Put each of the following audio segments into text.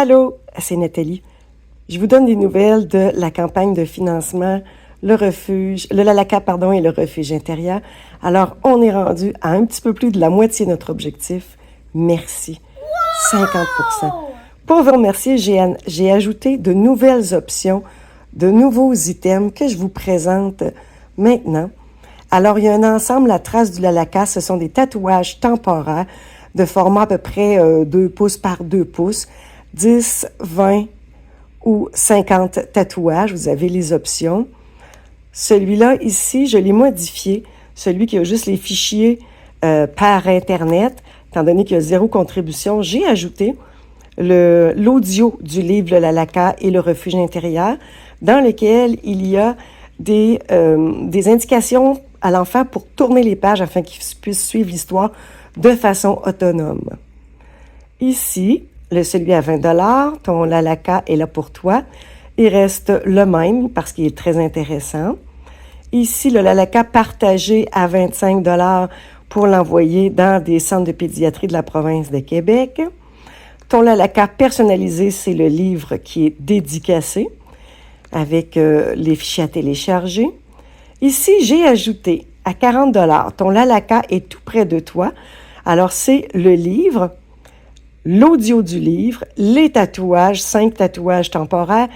Allô, c'est Nathalie. Je vous donne des nouvelles de la campagne de financement, le refuge, le Lalaka, pardon, et le refuge intérieur. Alors, on est rendu à un petit peu plus de la moitié de notre objectif. Merci. 50%. Pour vous remercier, j'ai ajouté de nouvelles options, de nouveaux items que je vous présente maintenant. Alors, il y a un ensemble, la trace du Lalaka, ce sont des tatouages temporaires de format à peu près 2 pouces par 2 pouces, 10, 20 ou 50 tatouages. Vous avez les options. Celui-là, ici, je l'ai modifié. Celui qui a juste les fichiers par Internet, étant donné qu'il y a 0 contribution, j'ai ajouté l'audio du livre Le Lalaka et le refuge intérieur, dans lequel il y a des indications à l'enfant pour tourner les pages afin qu'il puisse suivre l'histoire de façon autonome. Ici, celui à 20 $, ton Lalaka est là pour toi. Il reste le même parce qu'il est très intéressant. Ici, le Lalaka partagé à 25 $ pour l'envoyer dans des centres de pédiatrie de la province de Québec. Ton Lalaka personnalisé, c'est le livre qui est dédicacé avec les fichiers à télécharger. Ici, j'ai ajouté à 40 $. Ton Lalaka est tout près de toi. Alors, c'est le livre, l'audio du livre, les tatouages, 5 tatouages temporaires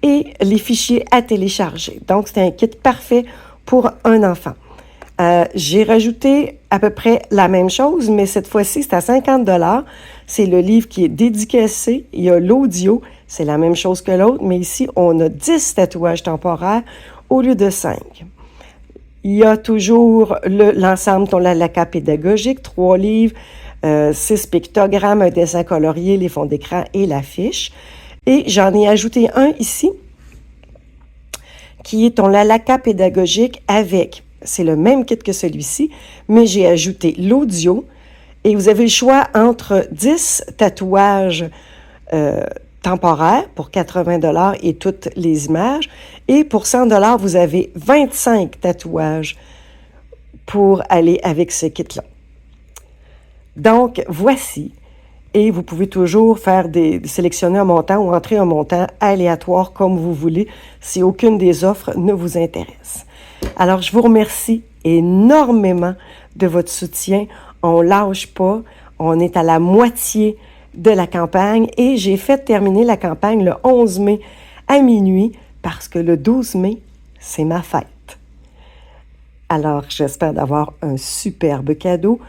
et les fichiers à télécharger. Donc, c'est un kit parfait pour un enfant. J'ai rajouté à peu près la même chose, mais cette fois-ci, c'est à 50 $. C'est le livre qui est dédicacé. Il y a l'audio, c'est la même chose que l'autre, mais ici, on a 10 tatouages temporaires au lieu de 5. Il y a toujours l'ensemble ton Lalaka pédagogique, 3 livres, 6 pictogrammes, un dessin colorié, les fonds d'écran et l'affiche. Et j'en ai ajouté un ici, qui est ton Lalaka pédagogique avec, c'est le même kit que celui-ci, mais j'ai ajouté l'audio. Et vous avez le choix entre 10 tatouages temporaires pour 80 $ et toutes les images. Et pour 100 $, vous avez 25 tatouages pour aller avec ce kit-là. Donc, voici. Et vous pouvez toujours sélectionner un montant ou entrer un montant aléatoire comme vous voulez si aucune des offres ne vous intéresse. Alors, je vous remercie énormément de votre soutien. On lâche pas. On est à la moitié de la campagne et j'ai fait terminer la campagne le 11 mai à minuit parce que le 12 mai, c'est ma fête. Alors, j'espère d'avoir un superbe cadeau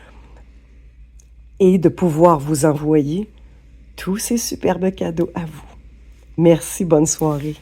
et de pouvoir vous envoyer tous ces superbes cadeaux à vous. Merci, bonne soirée.